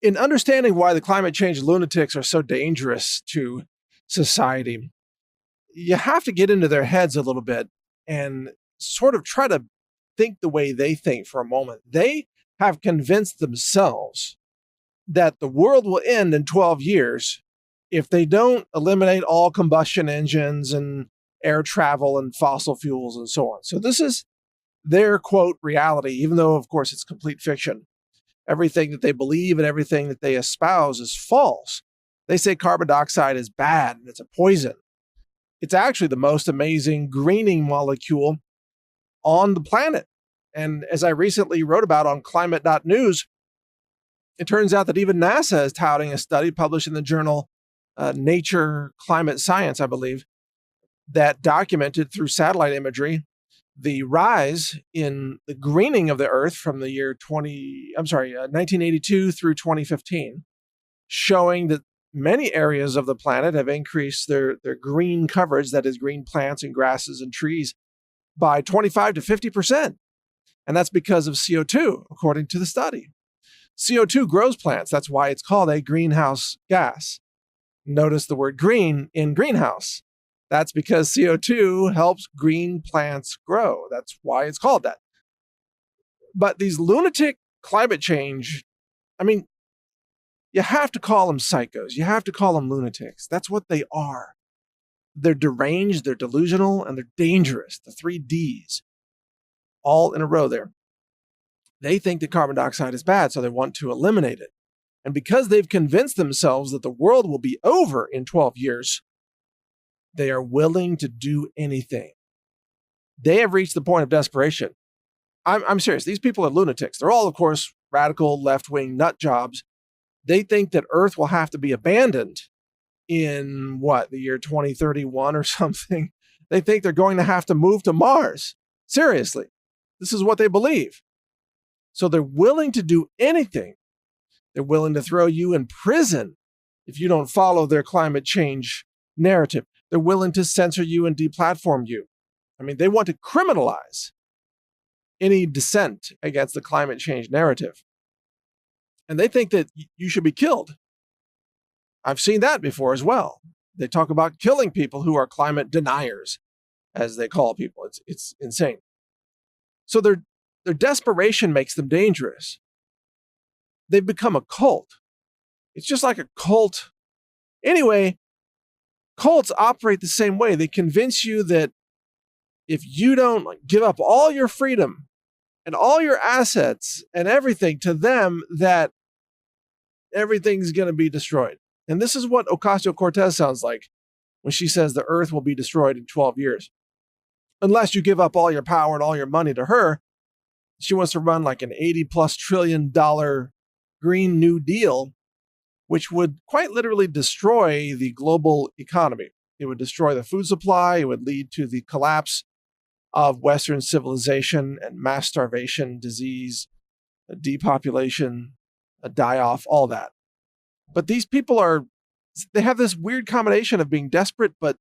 In understanding why the climate change lunatics are so dangerous to society, you have to get into their heads a little bit and sort of try to think the way they think for a moment. They have convinced themselves that the world will end in 12 years if they don't eliminate all combustion engines and air travel and fossil fuels and so on. So this is their, quote, reality, even though, of course, it's complete fiction. Everything that they believe and everything that they espouse is false. They say carbon dioxide is bad and it's a poison. It's actually the most amazing greening molecule on the planet. And as I recently wrote about on climate.news, it turns out that even NASA is touting a study published in the journal Nature Climate Science, I believe, that documented through satellite imagery the rise in the greening of the Earth from the year 1982 through 2015, showing that many areas of the planet have increased their green coverage, that is green plants and grasses and trees, by 25 to 50%. And that's because of CO2, according to the study. CO2 grows plants. That's why it's called a greenhouse gas. Notice the word green in greenhouse. That's because CO2 helps green plants grow. That's why it's called that. But these lunatic climate change, I mean, you have to call them psychos. You have to call them lunatics. That's what they are. They're deranged, they're delusional, and they're dangerous. The 3 Ds, all in a row there. They think that carbon dioxide is bad, so they want to eliminate it. And because they've convinced themselves that the world will be over in 12 years, they are willing to do anything. They have reached the point of desperation. I'm serious. These people are lunatics. They're all, of course, radical left-wing nut jobs. They think that Earth will have to be abandoned in, the year 2031 or something. They think they're going to have to move to Mars. Seriously. This is what they believe. So they're willing to do anything. They're willing to throw you in prison if you don't follow their climate change narrative. They're willing to censor you and deplatform you. I mean, they want to criminalize any dissent against the climate change narrative. And they think that you should be killed. I've seen that before as well. They talk about killing people who are climate deniers, as they call people. It's insane. So their desperation makes them dangerous. They've become a cult. It's just like a cult. Anyway, cults operate the same way. They convince you that if you don't give up all your freedom and all your assets and everything to them, that everything's going to be destroyed. And this is what Ocasio-Cortez sounds like when she says the Earth will be destroyed in 12 years. Unless you give up all your power and all your money to her. She wants to run like an $80+ trillion Green New Deal, which would quite literally destroy the global economy. It would destroy the food supply. It would lead to the collapse of Western civilization and mass starvation, disease, depopulation, a die-off, all that. But these people they have this weird combination of being desperate but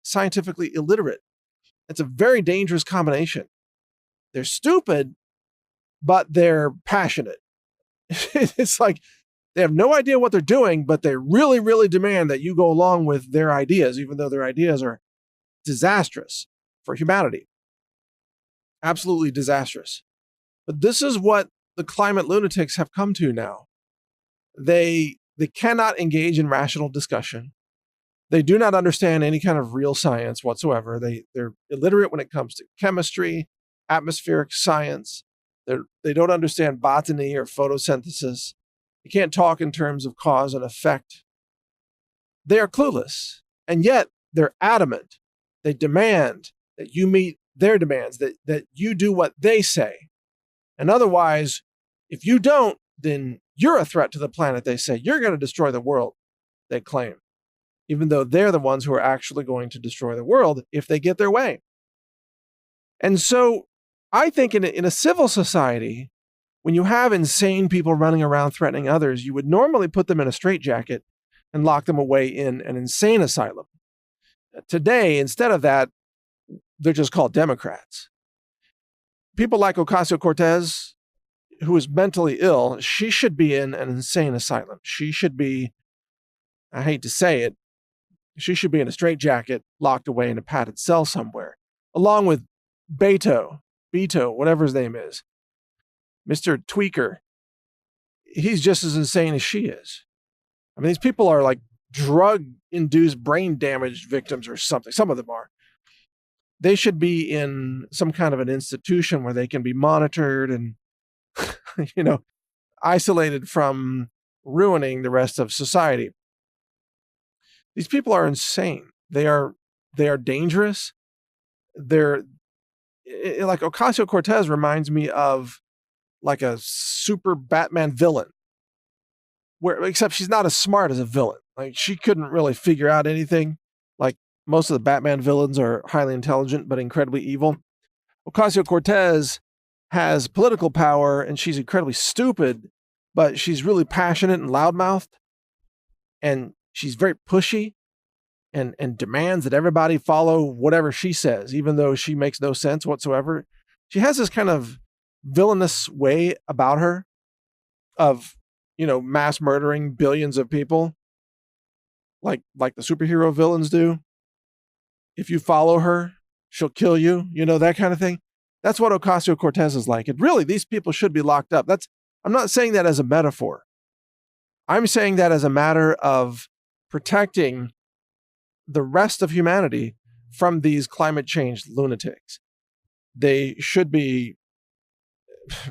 scientifically illiterate. It's a very dangerous combination. They're stupid, but they're passionate. It's like they have no idea what they're doing, but they really, really demand that you go along with their ideas, even though their ideas are disastrous for humanity. Absolutely disastrous. But this is what the climate lunatics have come to now. They cannot engage in rational discussion. They do not understand any kind of real science whatsoever. They're illiterate when it comes to chemistry, atmospheric science. They don't understand botany or photosynthesis. They can't talk in terms of cause and effect. They are clueless, and yet they're adamant. They demand that you meet their demands, that you do what they say. And otherwise, if you don't, then you're a threat to the planet, they say. You're going to destroy the world, they claim, even though they're the ones who are actually going to destroy the world if they get their way. And so I think in a civil society, when you have insane people running around threatening others, you would normally put them in a straitjacket and lock them away in an insane asylum. Today, instead of that, they're just called Democrats. People like Ocasio-Cortez, who is mentally ill, she should be in an insane asylum. She should be, I hate to say it, she should be in a straitjacket, locked away in a padded cell somewhere, along with Beto, whatever his name is, Mr. Tweaker. He's just as insane as she is. I mean, these people are like drug-induced brain damage victims or something. Some of them are. They should be in some kind of an institution where they can be monitored and, isolated from ruining the rest of society. These people are insane. They are dangerous. They're like Ocasio-Cortez reminds me of like a super Batman villain, except she's not as smart as a villain. Like, she couldn't really figure out anything. Like, most of the Batman villains are highly intelligent but incredibly evil. Ocasio-Cortez has political power and she's incredibly stupid, but she's really passionate and loudmouthed, and she's very pushy and demands that everybody follow whatever she says, even though she makes no sense whatsoever. She has this kind of villainous way about her of, mass murdering billions of people, like the superhero villains do. If you follow her, she'll kill you, that kind of thing. That's what Ocasio-Cortez is like. And really, these people should be locked up. I'm not saying that as a metaphor. I'm saying that as a matter of protecting the rest of humanity from these climate change lunatics. They should be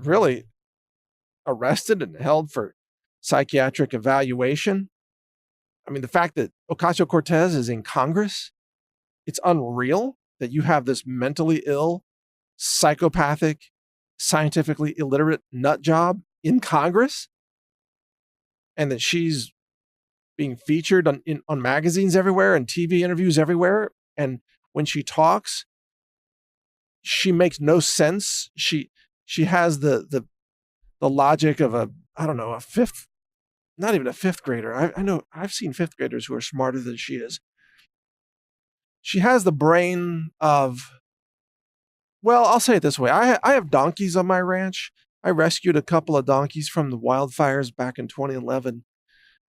really arrested and held for psychiatric evaluation. I mean, the fact that Ocasio-Cortez is in Congress, it's unreal that you have this mentally ill, psychopathic, scientifically illiterate nut job in Congress, and that she's being featured on magazines everywhere and TV interviews everywhere. And when she talks, she makes no sense. She has the logic of a fifth, not even a fifth grader. I know I've seen fifth graders who are smarter than she is. She has the brain of, well, I'll say it this way. I have donkeys on my ranch. I rescued a couple of donkeys from the wildfires back in 2011,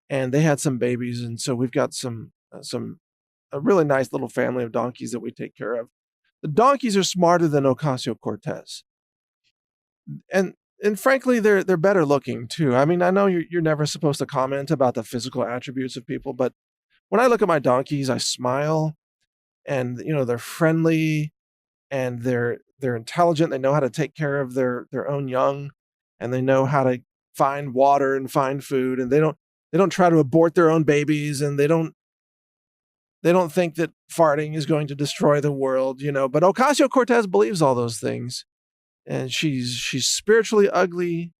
and they had some babies. And so we've got a really nice little family of donkeys that we take care of. The donkeys are smarter than Ocasio-Cortez. And frankly, they're better looking too. I mean, I know you're never supposed to comment about the physical attributes of people, but when I look at my donkeys, I smile, and they're friendly, and they're intelligent. They know how to take care of their own young, and they know how to find water and find food, and they don't try to abort their own babies, and they don't think that farting is going to destroy the world, But Ocasio-Cortez believes all those things. And she's spiritually ugly.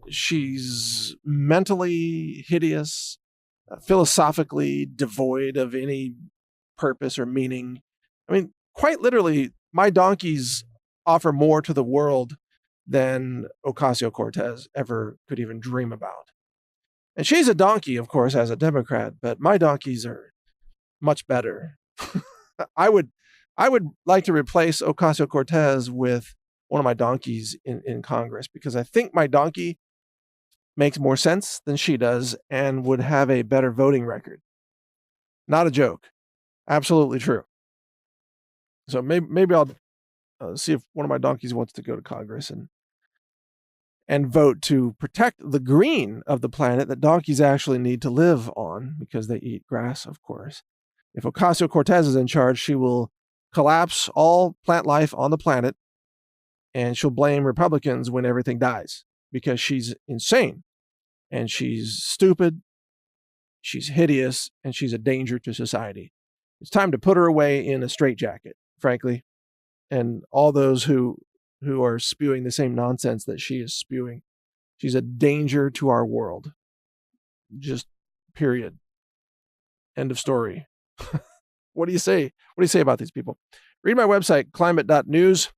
She's mentally hideous, philosophically devoid of any purpose or meaning. I mean, quite literally, my donkeys offer more to the world than Ocasio-Cortez ever could even dream about. And she's a donkey, of course, as a Democrat, but my donkeys are much better. I would like to replace Ocasio-Cortez with one of my donkeys in Congress, because I think my donkey makes more sense than she does and would have a better voting record. Not a joke. Absolutely true. So maybe I'll see if one of my donkeys wants to go to Congress and vote to protect the green of the planet that donkeys actually need to live on, because they eat grass, of course. If Ocasio-Cortez is in charge, she will collapse all plant life on the planet, and she'll blame Republicans when everything dies, because she's insane, and she's stupid, she's hideous, and she's a danger to society. It's time to put her away in a straitjacket, frankly, and all those who are spewing the same nonsense that she is spewing. She's a danger to our world. Just period. End of story. What do you say? What do you say about these people? Read my website, climate.news,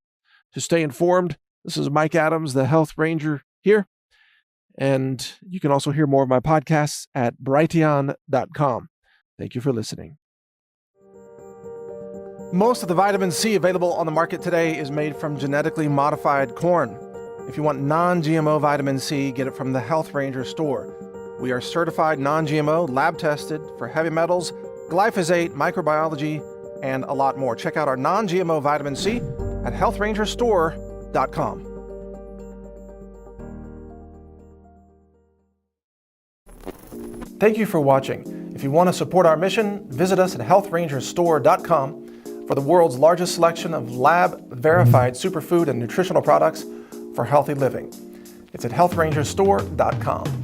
to stay informed. This is Mike Adams, the Health Ranger here. And you can also hear more of my podcasts at brighteon.com. Thank you for listening. Most of the vitamin C available on the market today is made from genetically modified corn. If you want non-GMO vitamin C, get it from the Health Ranger store. We are certified non-GMO, lab-tested for heavy metals, glyphosate, microbiology, and a lot more. Check out our non-GMO vitamin C at healthrangerstore.com. Thank you for watching. If you want to support our mission, visit us at healthrangerstore.com for the world's largest selection of lab-verified superfood and nutritional products for healthy living. It's at healthrangerstore.com.